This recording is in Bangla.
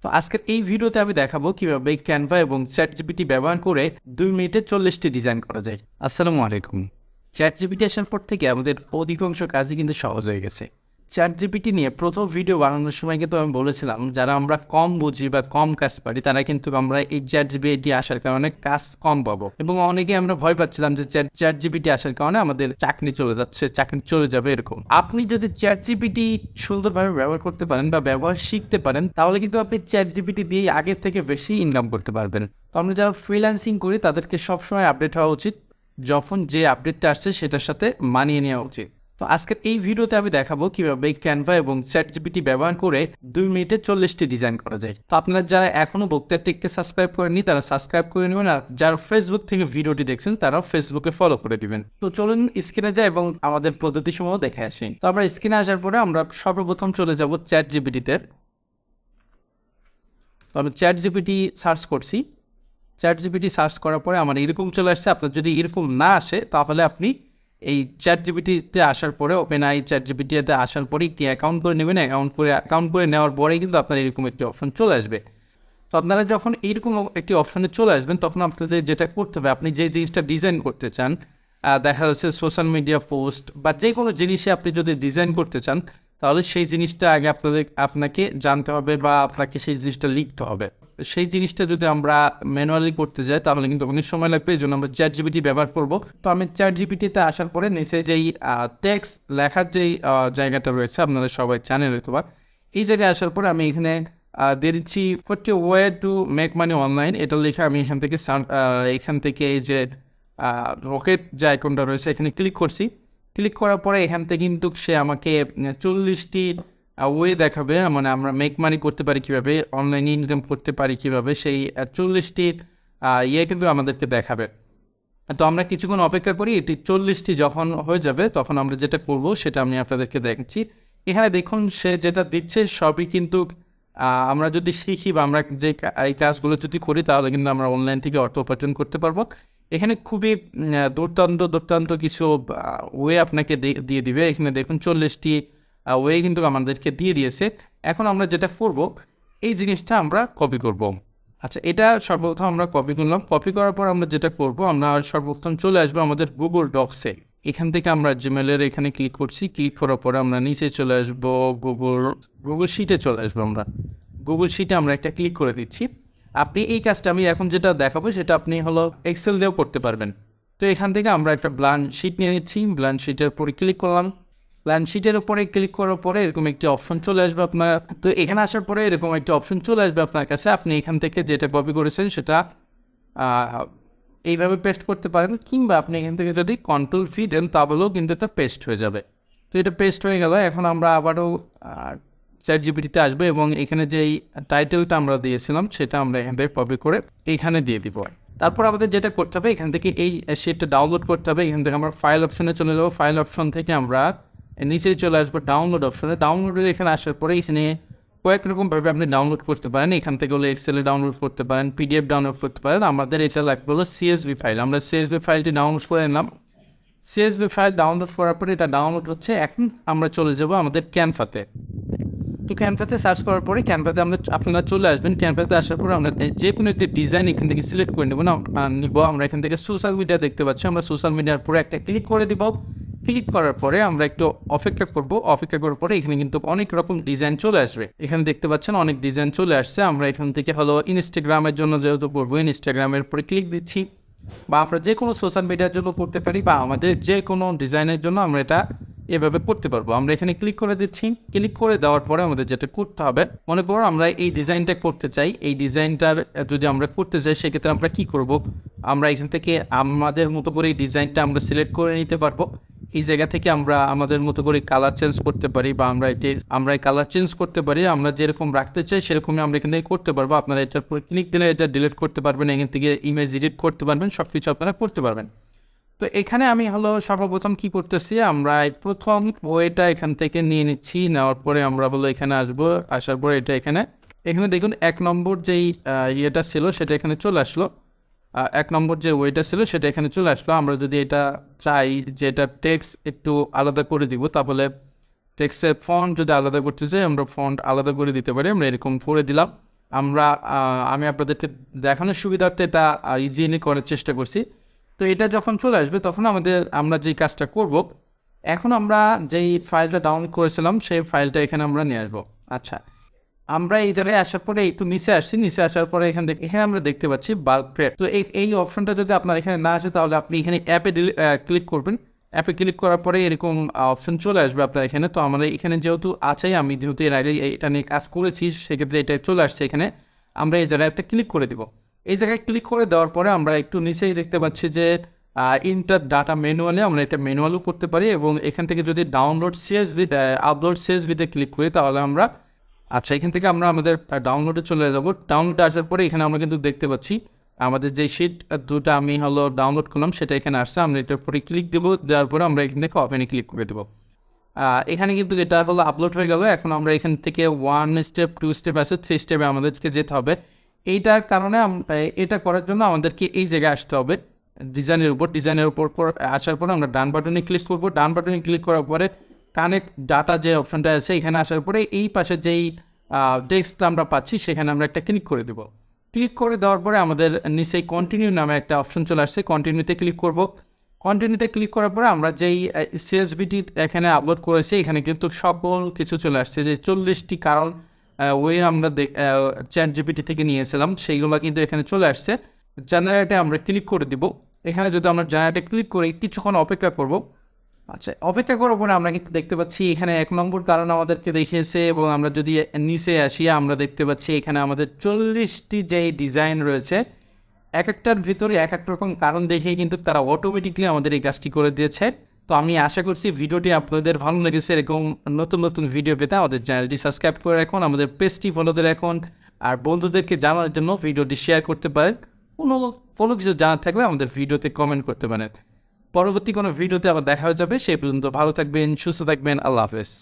তো আজকের এই ভিডিওতে আমি দেখাবো কিভাবে ক্যানভা এবং চ্যাটজিপিটি ব্যবহার করে 2 মিনিটে 40টি ডিজাইন করা যায়। আসসালামু আলাইকুম। চ্যাটজিপিটি আসার পর থেকে আমাদের অধিকাংশ কাজই কিন্তু সহজ হয়ে গেছে। চ্যাটজিপিটি নিয়ে প্রথম ভিডিও বানানোর সময় কিন্তু আমি বলেছিলাম যারা আমরা কম বুঝি বা কম কাজ পারি তারা কিন্তু আমরা এই চ্যাটজিপিটি আসার কারণে কাজ কম পাবো, এবং অনেকে আমরা ভয় পাচ্ছিলাম যে চ্যাটজিপিটি আসার কারণে আমাদের চাকরি চলে যাচ্ছে, চাকরি চলে যাবে এরকম। আপনি যদি চ্যাটজিপিটি সুন্দরভাবে ব্যবহার করতে পারেন বা ব্যবহার শিখতে পারেন তাহলে কিন্তু আপনি চ্যাটজিপিটি দিয়ে আগের থেকে বেশি ইনকাম করতে পারবেন। তো আমরা যারা ফ্রিল্যান্সিং করি তাদেরকে সবসময় আপডেট হওয়া উচিত, যখন যে আপডেটটা আসছে সেটার সাথে মানিয়ে নেওয়া উচিত। তো আজকের এই ভিডিওতে আমি দেখাবো কিভাবে ক্যানভা এবং চ্যাটজিপিটি ব্যবহার করে 2 মিনিটে 40টি ডিজাইন করা যায়। তো আপনারা যারা এখনো বক্তিয়ারটিকে সাবস্ক্রাইব করেননি তারা সাবস্ক্রাইব করে নেবেন, আর যারা ফেসবুক থেকে ভিডিওটি দেখছেন তারাও ফেসবুকে ফলো করে দিবেন। তো চলুন স্ক্রিনে যাই এবং আমাদের পদ্ধতি সমূহ দেখে আসি। তো আমরা স্ক্রিনে আসার পরে আমরা সর্বপ্রথম চলে যাব চ্যাটজিপিটিতে। তো আমি চ্যাটজিপিটি সার্চ করছি। চ্যাটজিপিটি সার্চ করার পরে আমার এরকম চলে আসছে। আপনার যদি এরকম না আসে তাহলে আপনি এই চ্যাটজিপিটিতে আসার পরে ওপেনআই চ্যাটজিপিটিতে আসার পরে একটি অ্যাকাউন্ট করে নেবেন। অ্যাকাউন্ট করে নেওয়ার পরেই কিন্তু আপনার এরকম একটি অপশন চলে আসবে। তো আপনারা যখন এইরকম একটি অপশনে চলে আসবেন তখন আপনাদের যেটা করতে হবে, আপনি যে জিনিসটা ডিজাইন করতে চান, দেখা যাচ্ছে সোশ্যাল মিডিয়া পোস্ট বা যে কোনো জিনিসে আপনি যদি ডিজাইন করতে চান তাহলে সেই জিনিসটা আগে আপনাকে জানতে হবে বা আপনাকে সেই জিনিসটা লিখতে হবে। সেই জিনিসটা যদি আমরা ম্যানুয়ালি করতে যাই তাহলে কিন্তু অনেক সময় লাগবে, এই জন্য আমরা চ্যাটজিপিটি ব্যবহার করব। তো আমি চ্যাটজিপিটিতে আসার পরে নিচে যেই টেক্সট লেখার যেই জায়গাটা রয়েছে আপনারা সবাই জানেন হয়তো বা, এই জায়গায় আসার পরে আমি এখানে দিয়ে দিচ্ছি way to make money online. এটা লিখে আমি এখান থেকে এই যে রকেট যে আইকনটা রয়েছে এখানে ক্লিক করছি। ক্লিক করার পরে এখান থেকে কিন্তু সে আমাকে 40টি ওয়ে দেখাবে, মানে আমরা মেক মানি করতে পারি কীভাবে, অনলাইনে ইনকাম করতে পারি কীভাবে, সেই 40টি কিন্তু আমাদেরকে দেখাবে। তো আমরা কিছুক্ষণ অপেক্ষা করি, এটি 40টি যখন হয়ে যাবে তখন আমরা যেটা করব সেটা আমি আপনাদেরকে দেখাচ্ছি। এখানে দেখুন সে যেটা দিচ্ছে সবই কিন্তু আমরা যদি শিখি বা আমরা যে এই কাজগুলো যদি করি তাহলে কিন্তু আমরা অনলাইন থেকে অর্থ উপার্জন করতে পারবো। এখানে খুবই দুর্দান্ত কিছু ওয়ে আপনাকে দিয়ে দিবে। এখানে দেখুন 40টি ওয়ে কিন্তু আমাদেরকে দিয়ে দিয়েছে। এখন আমরা যেটা করব এই জিনিসটা আমরা কপি করব। আচ্ছা, এটা সর্বপ্রথম আমরা কপি করলাম। কপি করার পর আমরা যেটা করব, আমরা সর্বপ্রথম চলে আসবো আমাদের গুগল ডক্সে। এখান থেকে আমরা জিমেলের এখানে ক্লিক করছি। ক্লিক করার পরে আমরা নিচে চলে আসবো গুগল শিটে চলে আসবো। আমরা গুগল শিটে আমরা একটা ক্লিক করে দিচ্ছি। আপনি এই কাজটা আমি এখন যেটা দেখাবো সেটা আপনি এক্সেল দিয়েও করতে পারবেন। তো এখান থেকে আমরা একটা ব্ল্যাঙ্ক শিট নিয়ে নিচ্ছি। ব্ল্যাঙ্ক শিটের উপরে ক্লিক করলাম। ব্ল্যাঙ্ক শিটের উপরে ক্লিক করার পরে এরকম একটি অপশন চলে আসবে আপনার। তো এখানে আসার পরে এরকম একটি অপশন চলে আসবে আপনার কাছে। আপনি এখান থেকে যেটা কপি করেছেন সেটা এইভাবে পেস্ট করতে পারেন, কিংবা আপনি এখান থেকে যদি কন্ট্রোল ভি দেন তাহলেও কিন্তু এটা পেস্ট হয়ে যাবে। তো এটা পেস্ট হয়ে গেল। এখন আমরা আবারও চ্যাটজিপিটিতে আসবে এবং এখানে যেই টাইটেলটা আমরা দিয়েছিলাম সেটা আমরা এখান থেকে কপি করে এইখানে দিয়ে দিব। তারপর আমাদের যেটা করতে হবে, এখান থেকে এই শিটটা ডাউনলোড করতে হবে। এখান থেকে আমরা ফাইল অপশনে চলে যাবো। ফাইল অপশন থেকে আমরা নিচে চলে আসবো ডাউনলোড অপশনে। ডাউনলোডের এখানে আসার পরে এখানে কয়েক রকমভাবে আপনি ডাউনলোড করতে পারেন। এখান থেকে এক্সেলে ডাউনলোড করতে পারেন, পিডিএফ ডাউনলোড করতে পারেন। আমাদের এটা লাগবে সিএসভি ফাইল। আমরা সিএসভি ফাইলটি ডাউনলোড করে নিলাম। সিএসভি ফাইল ডাউনলোড করার পরে এটা ডাউনলোড হচ্ছে। এখন আমরা চলে যাব আমাদের ক্যানভাতে। তো ক্যানভাতে সার্চ করার পরে ক্যানভাতে আপনারা চলে আসবেন। ক্যানভাতে আসার পরে আমরা যে কোনো একটি ডিজাইন এখান থেকে সিলেক্ট করে নেব। আমরা এখান থেকে সোশ্যাল মিডিয়া দেখতে পাচ্ছি। আমরা সোশ্যাল মিডিয়ার পরে একটা ক্লিক করে দিব। ক্লিক করার পরে আমরা একটু অপেক্ষা করব। অপেক্ষা করার পরে এখানে কিন্তু অনেক রকম ডিজাইন চলে আসবে। এখানে দেখতে পাচ্ছেন অনেক ডিজাইন চলে আসছে। আমরা এখান থেকে ইনস্টাগ্রামের জন্য যেহেতু করবো, ইনস্টাগ্রামের পরে ক্লিক দিচ্ছি, বা আমরা যে কোনো সোশ্যাল মিডিয়ার জন্য করতে পারি, বা আমাদের যে কোনো ডিজাইনের জন্য আমরা এটা এভাবে করতে পারবো। আমরা এখানে ক্লিক করে দিচ্ছি। ক্লিক করে দেওয়ার পরে আমাদের যেটা করতে হবে, মনে করো আমরা এই ডিজাইনটা করতে চাই। এই ডিজাইনটার যদি আমরা করতে চাই সেক্ষেত্রে আমরা কি করব, আমরা এখান থেকে আমাদের মতো করে এই ডিজাইনটা আমরা সিলেক্ট করে নিতে পারবো। এই জায়গা থেকে আমরা আমাদের মতো করে কালার চেঞ্জ করতে পারি, বা আমরা এই কালার চেঞ্জ করতে পারি। আমরা যেরকম রাখতে চাই সেরকমই আমরা এখান থেকে করতে পারবো। আপনারা এটার পরে ক্লিক দিলে এটা ডিলিট করতে পারবেন, এখান থেকে ইমেজ এডিট করতে পারবেন, সব কিছু আপনারা করতে পারবেন। তো এখানে আমি সর্বপ্রথম কি করতেছি, আমরা প্রথম ওয়েটা এখান থেকে নিয়ে নিচ্ছি। নেওয়ার পরে আমরা এখানে আসবো। আসার পরে এখানে দেখুন 1 নম্বর যেই ইয়েটা ছিল সেটা এখানে চলে আসলো। 1 নম্বর যে ওয়েটা ছিল সেটা এখানে চলে আসলো। আমরা যদি এটা চাই যে এটা টেক্সট একটু আলাদা করে দিব, তাহলে টেক্সটের ফন্ট যদি আলাদা করতে চাই আমরা ফন্ট আলাদা করে দিতে পারি। আমরা এরকম করে দিলাম। আমি আপনাদেরকে দেখানোর সুবিধার্থে এটা ইজিলি করার চেষ্টা করছি। তো এটা যখন চলে আসবে তখন আমরা যেই কাজটা করব, এখন আমরা যেই ফাইলটা ডাউনলোড করেছিলাম সেই ফাইলটা এখানে আমরা নিয়ে আসবো। আচ্ছা, আমরা এই জায়গায় আসার পরে একটু নিচে আসছি, নিচে আসার পরে এখানে আমরা দেখতে পাচ্ছি বাল্ক রেট। তো এই অপশনটা যদি আপনার এখানে না আসে তাহলে আপনি এখানে অ্যাপে ক্লিক করবেন। অ্যাপে ক্লিক করার পরে এরকম অপশন চলে আসবে আপনার এখানে। তো আমরা এখানে যেহেতু আছেই, আমি যেহেতু এর আগে এটা নিয়ে কাজ করেছি, সেক্ষেত্রে এটা চলে আসছে এখানে। আমরা এই জায়গায় একটা ক্লিক করে দিব। এই জায়গায় ক্লিক করে দেওয়ার পরে আমরা একটু নিচেই দেখতে পাচ্ছি যে ইন্টার ডাটা ম্যানুয়ালে আমরা এটা ম্যানুয়ালও করতে পারি, এবং এখান থেকে যদি ডাউনলোড সিএসভি আপলোড সিএসভিতে ক্লিক করি তাহলে আমরা এখান থেকে আমরা আমাদের ডাউনলোডে চলে যাব। ডাউনলোডে আসার পরে এখানে আমরা কিন্তু দেখতে পাচ্ছি আমাদের যে শিট দুটো আমি ডাউনলোড করলাম সেটা এখানে আসছে। আমরা এটার পরে ক্লিক দেবো, দেওয়ার পরে আমরা এখান থেকে ওপেনে ক্লিক করে দেবো। এখানে কিন্তু এটা আপলোড হয়ে গেল। এখন আমরা এখান থেকে 1 স্টেপ 2 স্টেপ আছে, 3 স্টেপে আমাদেরকে যেতে হবে। এইটার কারণে এটা করার জন্য আমাদেরকে এই জায়গায় আসতে হবে ডিজাইনের উপর আসার পরে আমরা ডান বাটনে ক্লিক করবো। ডান বাটনে ক্লিক করার পরে কানেক্ট ডাটা যে অপশনটা আছে এখানে আসার পরে এই পাশে যেই টেক্সটটা আমরা পাচ্ছি সেখানে আমরা একটা ক্লিক করে দেবো। ক্লিক করে দেওয়ার পরে আমাদের নিচেই কন্টিনিউ নামে একটা অপশন চলে আসছে, কন্টিনিউতে ক্লিক করব। কন্টিনিউতে ক্লিক করার পরে আমরা যেই সিএসভিটি এখানে আপলোড করেছি এখানে কিন্তু সকল কিছু চলে আসছে, যে 40টি কারণ আমরা ChatGPT থেকে নিয়েছিলাম সেইগুলো কিন্তু এখানে চলে আসছে। জেনারেটে আমরা ক্লিক করে দিব। এখানে যদি আমরা জেনারেটে ক্লিক করি কিছুক্ষণ অপেক্ষা করব। আচ্ছা, অপেক্ষা করার পরে আমরা কিন্তু দেখতে পাচ্ছি এখানে 1 নম্বর কারণ আমাদেরকে দেখিয়েছে, এবং আমরা যদি নিচে আসি আমরা দেখতে পাচ্ছি এখানে আমাদের 40টি যেই ডিজাইন রয়েছে এক একটার ভিতরে এক এক রকম কারণ দেখিয়ে কিন্তু তারা অটোমেটিকলি আমাদের এই কাজটি করে দিয়েছে। তো আমি আশা করছি ভিডিওটি আপনাদের ভালো লেগেছে। এরকম নতুন নতুন ভিডিও পেতে আমাদের চ্যানেলটি সাবস্ক্রাইব করে রাখুন, আমাদের পেজটি ফলো দিয়ে রাখুন, আর বন্ধুদেরকে জানার জন্য ভিডিওটি শেয়ার করতে পারেন। কোনো কিছু জানার থাকলে আমাদের ভিডিওতে কমেন্ট করতে পারেন। পরবর্তী কোনো ভিডিওতে আবার দেখা হয়ে যাবে। সেই পর্যন্ত ভালো থাকবেন, সুস্থ থাকবেন। আল্লাহ হাফেজ।